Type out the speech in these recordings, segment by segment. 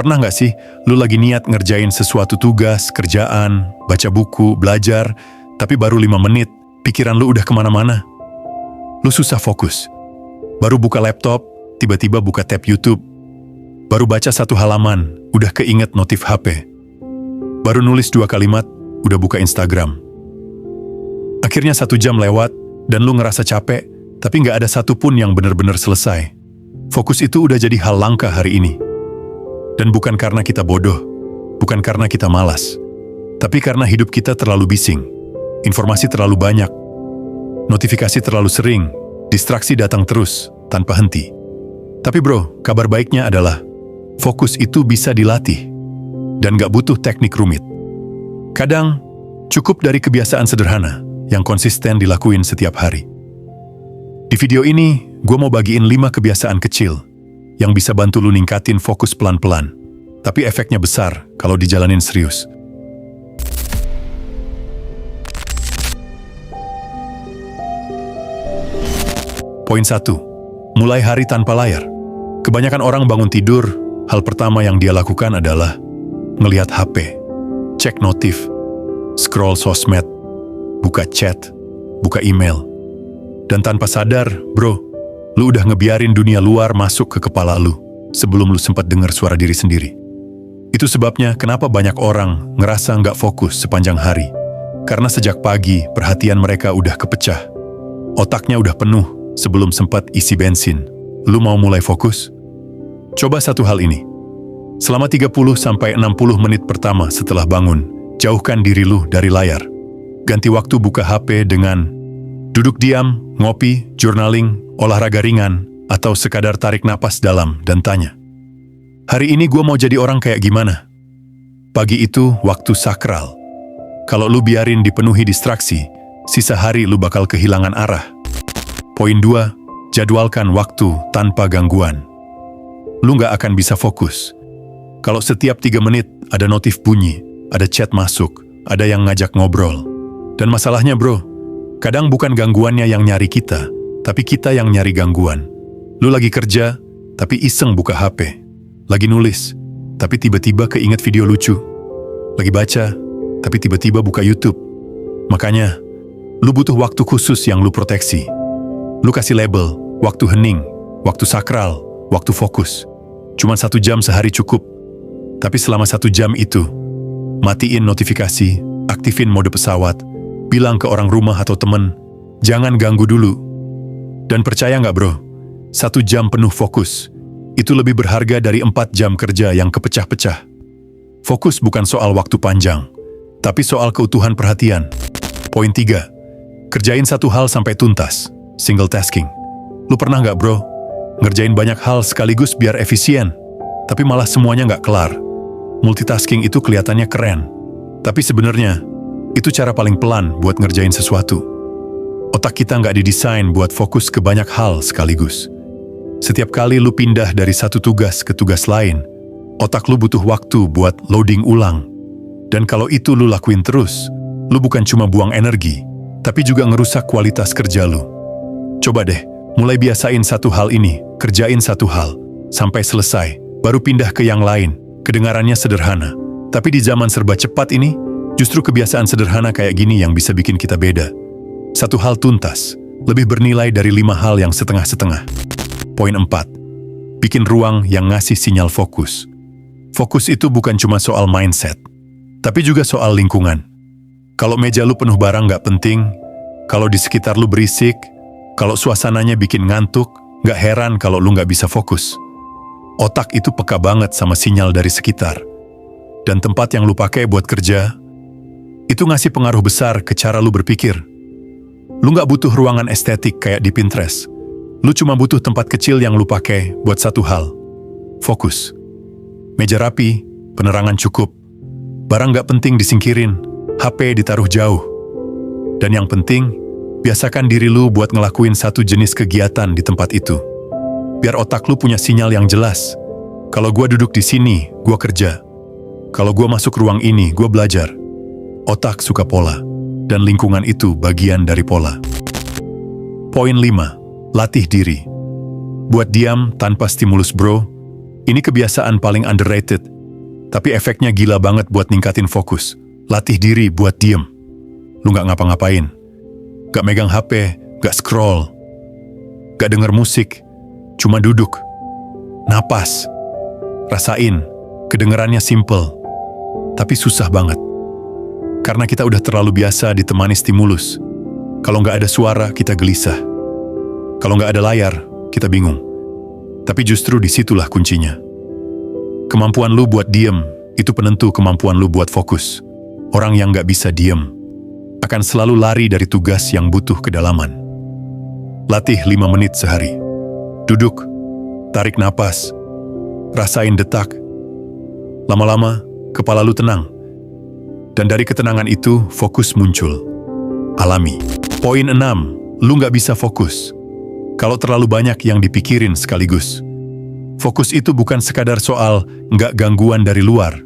Pernah nggak sih, lu lagi niat ngerjain sesuatu tugas, kerjaan, baca buku, belajar, tapi baru 5 menit, pikiran lu udah kemana-mana? Lu susah fokus. Baru buka laptop, tiba-tiba buka tab YouTube. Baru baca 1 halaman, udah keinget notif HP. Baru nulis 2 kalimat, udah buka Instagram. Akhirnya 1 jam lewat, dan lu ngerasa capek, tapi nggak ada satupun yang benar-benar selesai. Fokus itu udah jadi hal langka hari ini. Dan bukan karena kita bodoh, bukan karena kita malas, tapi karena hidup kita terlalu bising, informasi terlalu banyak, notifikasi terlalu sering, distraksi datang terus, tanpa henti. Tapi bro, kabar baiknya adalah, fokus itu bisa dilatih, dan gak butuh teknik rumit. Kadang, cukup dari kebiasaan sederhana, yang konsisten dilakuin setiap hari. Di video ini, gue mau bagiin 5 kebiasaan kecil, yang bisa bantu lu ningkatin fokus pelan-pelan, tapi efeknya besar kalau dijalanin serius. Poin 1. Mulai hari tanpa layar. Kebanyakan orang bangun tidur, hal pertama yang dia lakukan adalah ngelihat HP, cek notif, scroll sosmed, buka chat, buka email. Dan tanpa sadar, bro, lu udah ngebiarin dunia luar masuk ke kepala lu sebelum lu sempat dengar suara diri sendiri. Itu sebabnya kenapa banyak orang ngerasa nggak fokus sepanjang hari. Karena sejak pagi perhatian mereka udah kepecah. Otaknya udah penuh sebelum sempat isi bensin. Lu mau mulai fokus? Coba satu hal ini. Selama 30-60 menit pertama setelah bangun, jauhkan diri lu dari layar. Ganti waktu buka HP dengan duduk diam, ngopi, journaling, olahraga ringan, atau sekadar tarik napas dalam dan tanya, hari ini gue mau jadi orang kayak gimana? Pagi itu waktu sakral. Kalau lu biarin dipenuhi distraksi, sisa hari lu bakal kehilangan arah. Poin 2, jadwalkan waktu tanpa gangguan. Lu gak akan bisa fokus kalau setiap 3 menit ada notif bunyi, ada chat masuk, ada yang ngajak ngobrol. Dan masalahnya bro, kadang bukan gangguannya yang nyari kita, tapi kita yang nyari gangguan. Lu lagi kerja, tapi iseng buka HP. Lagi nulis, tapi tiba-tiba keinget video lucu. Lagi baca, tapi tiba-tiba buka YouTube. Makanya, lu butuh waktu khusus yang lu proteksi. Lu kasih label, waktu hening, waktu sakral, waktu fokus. Cuman 1 jam sehari cukup. Tapi selama 1 jam itu, matiin notifikasi, aktifin mode pesawat, bilang ke orang rumah atau temen, jangan ganggu dulu. Dan percaya nggak bro, 1 jam penuh fokus, itu lebih berharga dari 4 jam kerja yang kepecah-pecah. Fokus bukan soal waktu panjang, tapi soal keutuhan perhatian. Poin 3, kerjain 1 hal sampai tuntas, single tasking. Lu pernah nggak bro, ngerjain banyak hal sekaligus biar efisien, tapi malah semuanya nggak kelar. Multitasking itu kelihatannya keren, tapi sebenarnya, itu cara paling pelan buat ngerjain sesuatu. Otak kita nggak didesain buat fokus ke banyak hal sekaligus. Setiap kali lu pindah dari satu tugas ke tugas lain, otak lu butuh waktu buat loading ulang. Dan kalau itu lu lakuin terus, lu bukan cuma buang energi, tapi juga ngerusak kualitas kerja lu. Coba deh, mulai biasain 1 hal ini, kerjain 1 hal, sampai selesai, baru pindah ke yang lain. Kedengarannya sederhana, tapi di zaman serba cepat ini, justru kebiasaan sederhana kayak gini yang bisa bikin kita beda. 1 hal tuntas, lebih bernilai dari 5 hal yang setengah-setengah. Poin 4, bikin ruang yang ngasih sinyal fokus. Fokus itu bukan cuma soal mindset, tapi juga soal lingkungan. Kalau meja lu penuh barang gak penting, kalau di sekitar lu berisik, kalau suasananya bikin ngantuk, gak heran kalau lu gak bisa fokus. Otak itu peka banget sama sinyal dari sekitar. Dan tempat yang lu pakai buat kerja, itu ngasih pengaruh besar ke cara lu berpikir. Lu gak butuh ruangan estetik kayak di Pinterest. Lu cuma butuh tempat kecil yang lu pakai buat 1 hal. Fokus. Meja rapi, penerangan cukup. Barang gak penting disingkirin, HP ditaruh jauh. Dan yang penting, biasakan diri lu buat ngelakuin 1 jenis kegiatan di tempat itu. Biar otak lu punya sinyal yang jelas. Kalau gua duduk di sini, gua kerja. Kalau gua masuk ruang ini, gua belajar. Otak suka pola. Dan lingkungan itu bagian dari pola. Poin 5, latih diri. Buat diam tanpa stimulus bro, Ini kebiasaan paling underrated, tapi efeknya gila banget buat ningkatin fokus. Latih diri buat diem. Lu gak ngapa-ngapain. Gak megang HP, gak scroll. Gak denger musik. Cuma duduk. Napas. Rasain. Kedengerannya simple. Tapi susah banget. Karena kita udah terlalu biasa ditemani stimulus. Kalau gak ada suara, kita gelisah. Kalau gak ada layar, kita bingung. Tapi justru disitulah kuncinya. Kemampuan lu buat diem, itu penentu kemampuan lu buat fokus. Orang yang gak bisa diem akan selalu lari dari tugas yang butuh kedalaman. Latih 5 menit sehari. Duduk, tarik napas, rasain detak. Lama-lama, kepala lu tenang. Dan dari ketenangan itu, fokus muncul. Alami. Poin 6, lu gak bisa fokus kalau terlalu banyak yang dipikirin sekaligus. Fokus itu bukan sekadar soal nggak gangguan dari luar,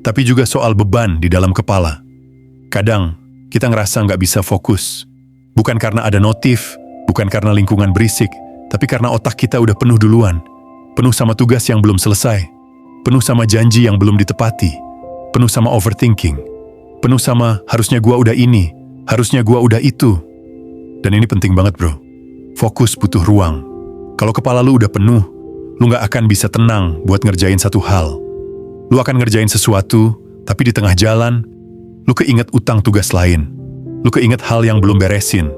tapi juga soal beban di dalam kepala. Kadang, kita ngerasa nggak bisa fokus. Bukan karena ada notif, bukan karena lingkungan berisik, tapi karena otak kita udah penuh duluan. Penuh sama tugas yang belum selesai. Penuh sama janji yang belum ditepati. Penuh sama overthinking. Penuh sama harusnya gua udah ini, harusnya gua udah itu. Dan ini penting banget, bro. Fokus butuh ruang. Kalau kepala lu udah penuh, lu gak akan bisa tenang buat ngerjain satu hal. Lu akan ngerjain sesuatu, tapi di tengah jalan, lu keinget utang tugas lain. Lu keinget hal yang belum beresin.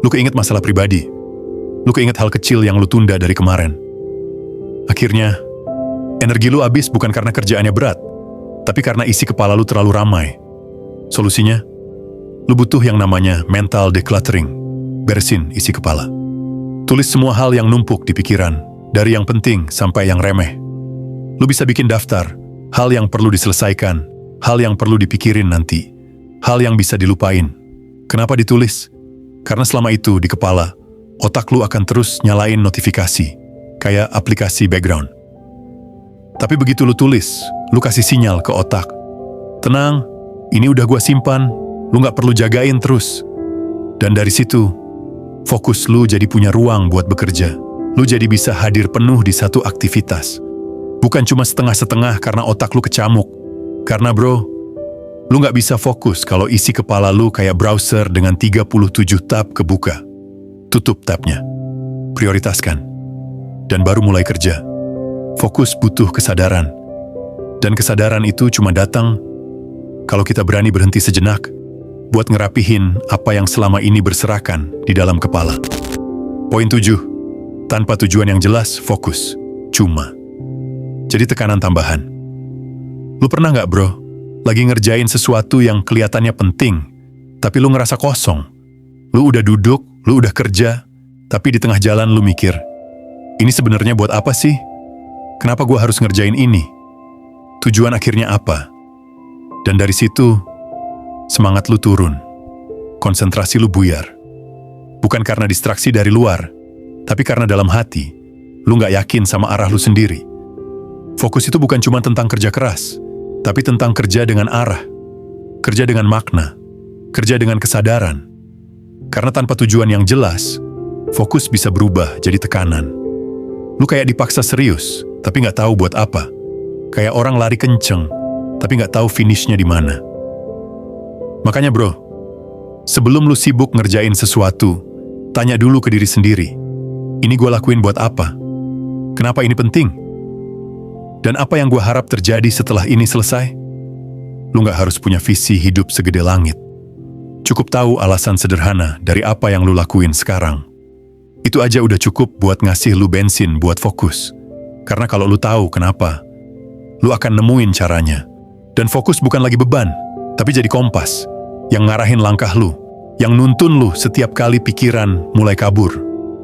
Lu keinget masalah pribadi. Lu keinget hal kecil yang lu tunda dari kemarin. Akhirnya, energi lu habis bukan karena kerjaannya berat, tapi karena isi kepala lu terlalu ramai. Solusinya, lu butuh yang namanya mental decluttering. Beresin isi kepala. Tulis semua hal yang numpuk di pikiran, dari yang penting sampai yang remeh. Lu bisa bikin daftar, hal yang perlu diselesaikan, hal yang perlu dipikirin nanti, hal yang bisa dilupain. Kenapa ditulis? Karena selama itu di kepala, otak lu akan terus nyalain notifikasi, kayak aplikasi background. Tapi begitu lu tulis, lu kasih sinyal ke otak. Tenang, ini udah gua simpan, lu gak perlu jagain terus. Dan dari situ, fokus lu jadi punya ruang buat bekerja. Lu jadi bisa hadir penuh di satu aktivitas. Bukan cuma setengah-setengah karena otak lu kecamuk. Karena bro, lu gak bisa fokus kalau isi kepala lu kayak browser dengan 37 tab kebuka. Tutup tabnya. Prioritaskan. Dan baru mulai kerja. Fokus butuh kesadaran. Dan kesadaran itu cuma datang kalau kita berani berhenti sejenak buat ngerapihin apa yang selama ini berserakan di dalam kepala. Poin 7. Tanpa tujuan yang jelas, fokus. Cuma. Jadi tekanan tambahan. Lu pernah nggak, bro? Lagi ngerjain sesuatu yang kelihatannya penting, tapi lu ngerasa kosong. Lu udah duduk, lu udah kerja, tapi di tengah jalan lu mikir, ini sebenarnya buat apa sih? Kenapa gua harus ngerjain ini? Tujuan akhirnya apa? Dan dari situ, semangat lu turun. Konsentrasi lu buyar. Bukan karena distraksi dari luar, tapi karena dalam hati, lu gak yakin sama arah lu sendiri. Fokus itu bukan cuma tentang kerja keras, tapi tentang kerja dengan arah, kerja dengan makna, kerja dengan kesadaran. Karena tanpa tujuan yang jelas, fokus bisa berubah jadi tekanan. Lu kayak dipaksa serius, tapi gak tahu buat apa. Kayak orang lari kenceng, tapi gak tahu finishnya di mana. Makanya bro, sebelum lu sibuk ngerjain sesuatu, tanya dulu ke diri sendiri. Ini gue lakuin buat apa? Kenapa ini penting? Dan apa yang gue harap terjadi setelah ini selesai? Lu gak harus punya visi hidup segede langit. Cukup tahu alasan sederhana dari apa yang lu lakuin sekarang. Itu aja udah cukup buat ngasih lu bensin buat fokus. Karena kalau lu tahu kenapa, lu akan nemuin caranya. Dan fokus bukan lagi beban, tapi jadi kompas yang ngarahin langkah lu, yang nuntun lu setiap kali pikiran mulai kabur.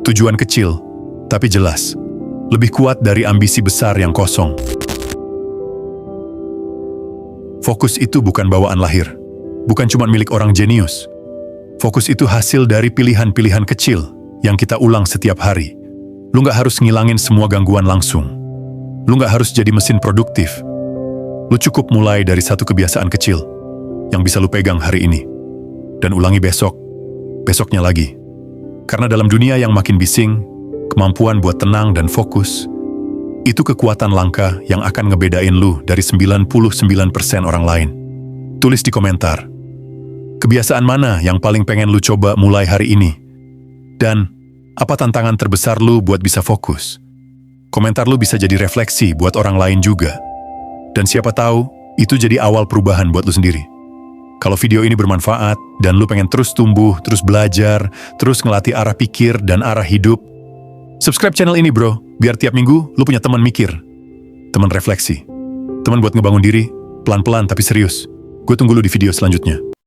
Tujuan kecil, tapi jelas. Lebih kuat dari ambisi besar yang kosong. Fokus itu bukan bawaan lahir. Bukan cuma milik orang jenius. Fokus itu hasil dari pilihan-pilihan kecil yang kita ulang setiap hari. Lu gak harus ngilangin semua gangguan langsung. Lu gak harus jadi mesin produktif. Lu cukup mulai dari satu kebiasaan kecil yang bisa lu pegang hari ini. Dan ulangi besok, besoknya lagi. Karena dalam dunia yang makin bising, kemampuan buat tenang dan fokus, Itu kekuatan langka yang akan ngebedain lu dari 99% orang lain. Tulis di komentar, kebiasaan mana yang paling pengen lu coba mulai hari ini? Dan apa tantangan terbesar lu buat bisa fokus? Komentar lu bisa jadi refleksi buat orang lain juga. Dan siapa tahu, itu jadi awal perubahan buat lu sendiri. Kalau video ini bermanfaat dan lu pengen terus tumbuh, terus belajar, terus ngelatih arah pikir dan arah hidup, subscribe channel ini bro, biar tiap minggu lu punya teman mikir, teman refleksi, teman buat ngebangun diri, pelan-pelan tapi serius. Gue tunggu lu di video selanjutnya.